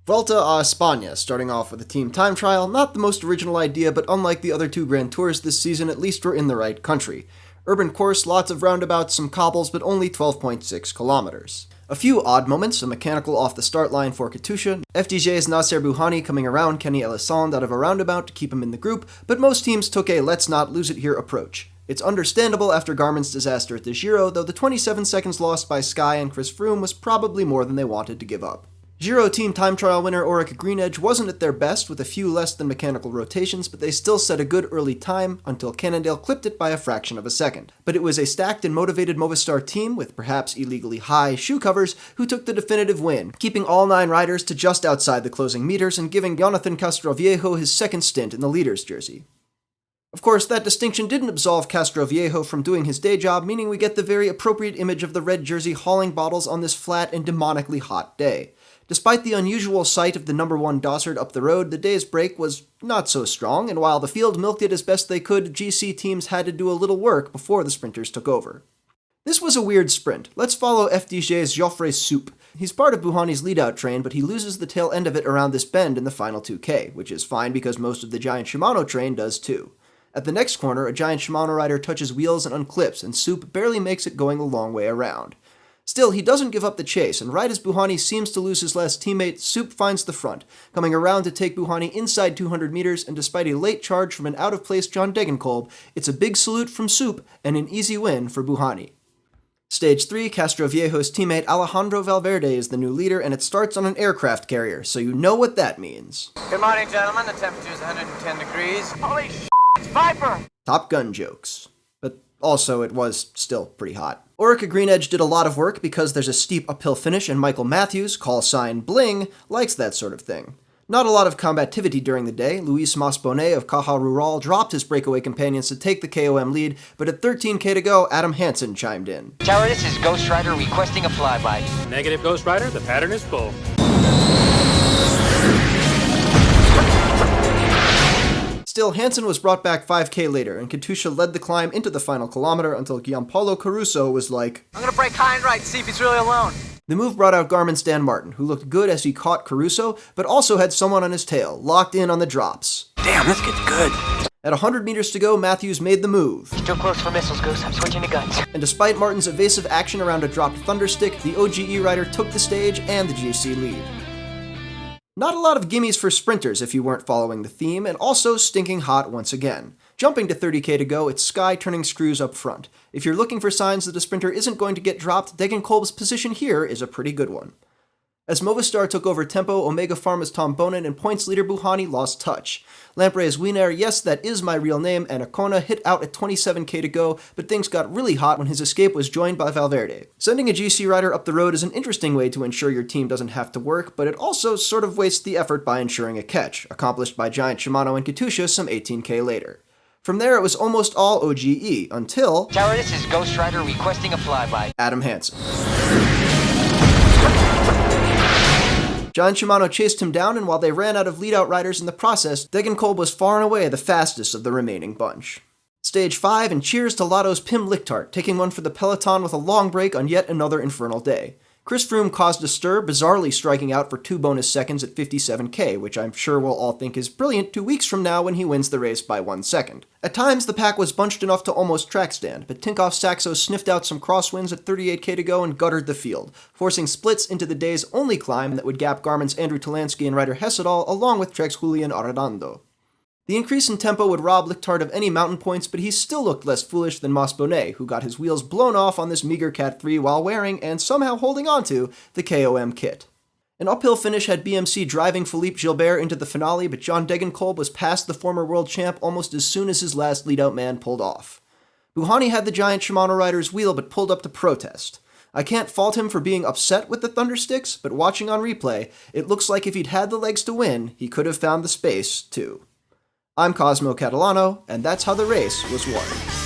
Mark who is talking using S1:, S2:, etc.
S1: Vuelta a España, starting off with a team time trial, not the most original idea, but unlike the other two Grand Tours this season, at least we're in the right country. Urban course, lots of roundabouts, some cobbles, but only 12.6 kilometers. A few odd moments, a mechanical off the start line for Katusha, FDJ's Nasser Bouhanni coming around Kenny Elissonde out of a roundabout to keep him in the group, but most teams took a let's not lose it here approach. It's understandable after Garmin's disaster at the Giro, though the 27 seconds lost by Sky and Chris Froome was probably more than they wanted to give up. Giro team time trial winner Orica Greenedge wasn't at their best with a few less than mechanical rotations, but they still set a good early time until Cannondale clipped it by a fraction of a second. But it was a stacked and motivated Movistar team with perhaps illegally high shoe covers who took the definitive win, keeping all 9 riders to just outside the closing meters and giving Jonathan Castroviejo his second stint in the leader's jersey. Of course, that distinction didn't absolve Castroviejo from doing his day job, meaning we get the very appropriate image of the red jersey hauling bottles on this flat and demonically hot day. Despite the unusual sight of the number 1 Dossard up the road, the day's break was not so strong, and while the field milked it as best they could, GC teams had to do a little work before the sprinters took over. This was a weird sprint. Let's follow FDJ's Geoffrey Soup. He's part of Bouhanni's lead-out train, but he loses the tail end of it around this bend in the final 2K, which is fine because most of the Giant Shimano train does too. At the next corner, a Giant Shimano rider touches wheels and unclips, and Soup barely makes it going the long way around. Still, he doesn't give up the chase, and right as Bouhanni seems to lose his last teammate, Soup finds the front, coming around to take Bouhanni inside 200 meters, and despite a late charge from an out-of-place John Degenkolb, it's a big salute from Soup and an easy win for Bouhanni. Stage 3, Castroviejo's teammate Alejandro Valverde is the new leader, and it starts on an aircraft carrier, so you know what that means.
S2: Good morning, gentlemen. The temperature is 110 degrees. Holy shit, it's Viper!
S1: Top Gun jokes. But also, it was still pretty hot. Orica Greenedge did a lot of work because there's a steep uphill finish, and Michael Matthews, call sign Bling, likes that sort of thing. Not a lot of combativity during the day. Luis Masbonet of Caja Rural dropped his breakaway companions to take the KOM lead, but at 13k to go, Adam Hansen chimed in.
S3: Tower, this is Ghost Rider requesting a flyby.
S4: Negative, Ghost Rider, the pattern is full.
S1: Still, Hansen was brought back 5k later, and Katusha led the climb into the final kilometer until Gianpaolo Caruso was like,
S2: I'm gonna break high and right and see if he's really alone.
S1: The move brought out Garmin's Dan Martin, who looked good as he caught Caruso, but also had someone on his tail, locked in on the drops.
S3: Damn, this gets good.
S1: At 100 meters to go, Matthews made the move.
S3: Still close for missiles, Ghost. I'm switching to guns.
S1: And despite Martin's evasive action around a dropped thunderstick, the OGE rider took the stage and the GC lead. Not a lot of gimmies for sprinters if you weren't following the theme, and also stinking hot once again. Jumping to 30k to go, it's Sky turning screws up front. If you're looking for signs that a sprinter isn't going to get dropped, Degenkolb's position here is a pretty good one. As Movistar took over tempo, Omega Pharma's Tom Bonin and points leader Bouhanni lost touch. Lampre's Wiener, yes, that is my real name, and Acona hit out at 27k to go, but things got really hot when his escape was joined by Valverde. Sending a GC rider up the road is an interesting way to ensure your team doesn't have to work, but it also sort of wastes the effort by ensuring a catch, accomplished by Giant Shimano and Katusha some 18k later. From there, it was almost all OGE, until...
S3: Tower, this is Ghost Rider requesting a flyby.
S1: Adam Hansen. Giant Shimano chased him down, and while they ran out of lead-out riders in the process, Degenkolb was far and away the fastest of the remaining bunch. Stage 5, and cheers to Lotto's Pim Lichtart, taking one for the peloton with a long break on yet another infernal day. Chris Froome caused a stir, bizarrely striking out for 2 bonus seconds at 57k, which I'm sure we'll all think is brilliant 2 weeks from now when he wins the race by 1 second. At times, the pack was bunched enough to almost track stand, but Tinkoff Saxo sniffed out some crosswinds at 38k to go and guttered the field, forcing splits into the day's only climb that would gap Garmin's Andrew Talansky and Ryder Hessedal along with Trek's Julian Arredondo. The increase in tempo would rob Lichtart of any mountain points, but he still looked less foolish than Masbonet, who got his wheels blown off on this meager Cat 3 while wearing, and somehow holding onto, the KOM kit. An uphill finish had BMC driving Philippe Gilbert into the finale, but John Degenkolb was past the former world champ almost as soon as his last lead-out man pulled off. Bouhanni had the Giant Shimano rider's wheel but pulled up to protest. I can't fault him for being upset with the thundersticks, but watching on replay, it looks like if he'd had the legs to win, he could have found the space, too. I'm Cosmo Catalano, and that's how the race was won.